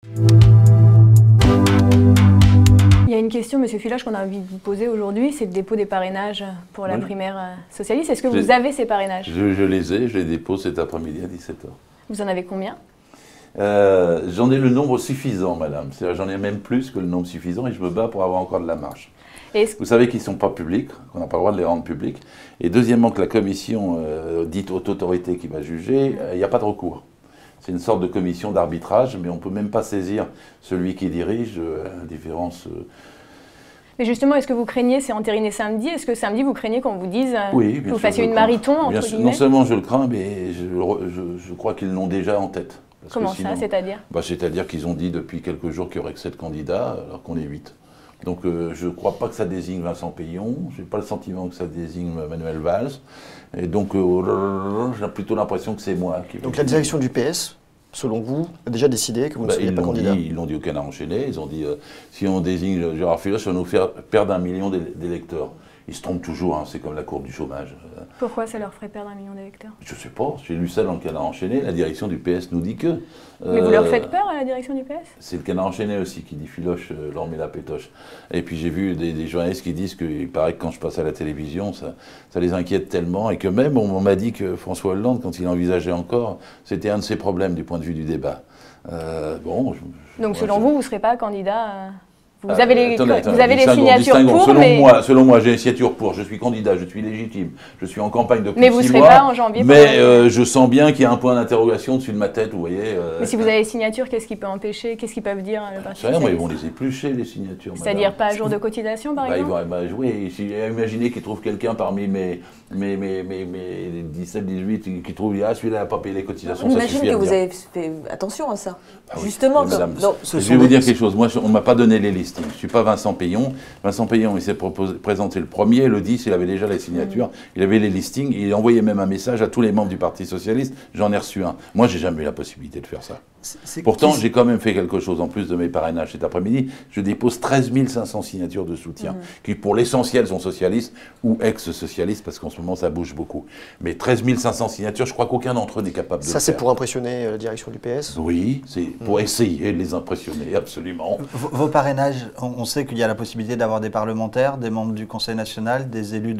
Il y a une question, Monsieur Filoche, qu'on a envie de vous poser aujourd'hui, c'est le dépôt des parrainages pour la primaire socialiste. Est-ce que vous avez ces parrainages? Je les ai, je les dépose cet après-midi à 17 h. Vous en avez combien? J'en ai le nombre suffisant, madame. J'en ai même plus que le nombre suffisant et je me bats pour avoir encore de la marge. Vous savez qu'ils ne sont pas publics, qu'on n'a pas le droit de les rendre publics. Et deuxièmement, que la commission dite haute autorité qui va juger, il n'y a pas de recours. C'est une sorte de commission d'arbitrage, mais on ne peut même pas saisir celui qui dirige, à la différence... Mais justement, est-ce que vous craignez, c'est entériné samedi, est-ce que samedi vous craignez qu'on vous dise que vous fassiez une mariton, entre guillemets? Non seulement je le crains, mais je crois qu'ils l'ont déjà en tête. Comment ça, c'est-à-dire? C'est-à-dire qu'ils ont dit depuis quelques jours qu'il y aurait que 7 candidats, alors qu'on est 8. Donc je ne crois pas que ça désigne Vincent Peillon, je n'ai pas le sentiment que ça désigne Manuel Valls, et donc j'ai plutôt l'impression que c'est moi qui... Donc la direction du PS, selon vous, a déjà décidé que vous ne seriez pas candidat? Ils l'ont dit au Canard enchaîné, ils ont dit si on désigne Gérard Filoche, ça va nous faire perdre 1 million d'électeurs. Ils se trompent toujours, hein, c'est comme la courbe du chômage. Pourquoi ça leur ferait perdre 1 million d'électeurs? Je ne sais pas, j'ai lu ça dans le Canard enchaîné, la direction du PS nous dit que... Mais vous leur faites peur à la direction du PS? C'est le Canard enchaîné aussi qui dit Filoche leur met la pétoche. Et puis j'ai vu des journalistes qui disent qu'il paraît que quand je passe à la télévision, ça les inquiète tellement, et que même on m'a dit que François Hollande, quand il envisageait encore, c'était un de ses problèmes du point de vue du débat. Donc selon vous, vous ne serez pas candidat Vous avez les signatures pour, Selon moi, j'ai les signatures pour, je suis candidat, je suis légitime, je suis en campagne depuis 6 mois. Mais vous ne serez pas en janvier? Mais je sens bien qu'il y a un point d'interrogation dessus de ma tête, vous voyez. Mais si vous avez les signatures, qu'est-ce qui peut empêcher, qu'est-ce qu'ils peuvent dire le Parti socialiste? Ils vont les éplucher, les signatures. C'est-à-dire pas à jour de cotisation, par exemple? Oui, imaginez qu'ils trouvent quelqu'un parmi mes 17-18 qui trouve, celui-là n'a pas payé les cotisations. J'imagine que vous avez fait attention à ça. Justement, madame, je vais vous dire quelque chose, moi on ne m'a pas donné les listes. Je ne suis pas Vincent Peillon. Vincent Peillon, il s'est présenté le premier, le 10, il avait déjà les signatures, il avait les listings, il a envoyé même un message à tous les membres du Parti Socialiste, j'en ai reçu un. Moi, j'ai jamais eu la possibilité de faire ça. Pourtant, j'ai quand même fait quelque chose en plus de mes parrainages cet après-midi. Je dépose 13 500 signatures de soutien, qui pour l'essentiel sont socialistes ou ex-socialistes, parce qu'en ce moment, ça bouge beaucoup. Mais 13 500 signatures, je crois qu'aucun d'entre eux n'est capable de le faire. Ça, c'est pour impressionner la direction du PS? Oui, c'est pour essayer de les impressionner, absolument. Vos parrainages, on sait qu'il y a la possibilité d'avoir des parlementaires, des membres du Conseil national, des élus,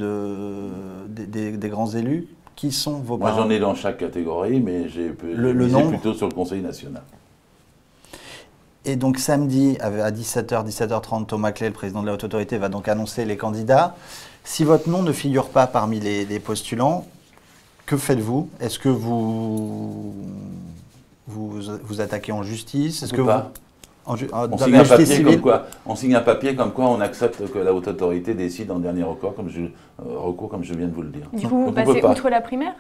des grands élus. Qui sont vos parrains? Moi, j'en ai dans chaque catégorie, mais j'ai plutôt sur le Conseil national. Et donc samedi, à 17 h, 17 h 30, Thomas Claye, le président de la Haute Autorité, va donc annoncer les candidats. Si votre nom ne figure pas parmi les postulants, que faites-vous? Est-ce que vous attaquez en justice? Est-ce que pas. On signe un papier comme quoi on accepte que la Haute Autorité décide en dernier recours, comme je viens de vous le dire. Du coup, vous passez outre la primaire?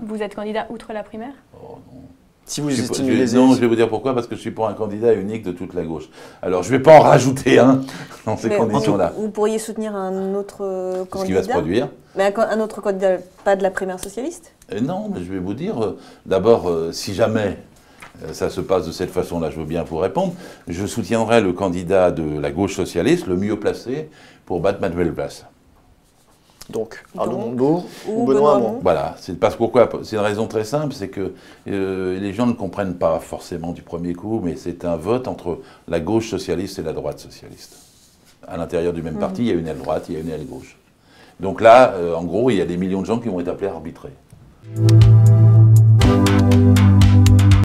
Vous êtes candidat outre la primaire? Oh non. Si vous estimez non, je vais vous dire pourquoi, parce que je suis pour un candidat unique de toute la gauche. Alors, je ne vais pas en rajouter un dans ces conditions-là. Vous pourriez soutenir un autre candidat? Ce qui va se produire. Mais un autre candidat, pas de la primaire socialiste? Non, mais je vais vous dire, d'abord, si jamais ça se passe de cette façon-là, je veux bien vous répondre, je soutiendrai le candidat de la gauche socialiste, le mieux placé pour battre Manuel Valls. Donc, Arnaud Montebourg ou Benoît Hamon. Voilà, c'est une raison très simple, c'est que les gens ne comprennent pas forcément du premier coup, mais c'est un vote entre la gauche socialiste et la droite socialiste. À l'intérieur du même parti, il y a une aile droite, il y a une aile gauche. Donc là, en gros, il y a des millions de gens qui vont être appelés à arbitrer.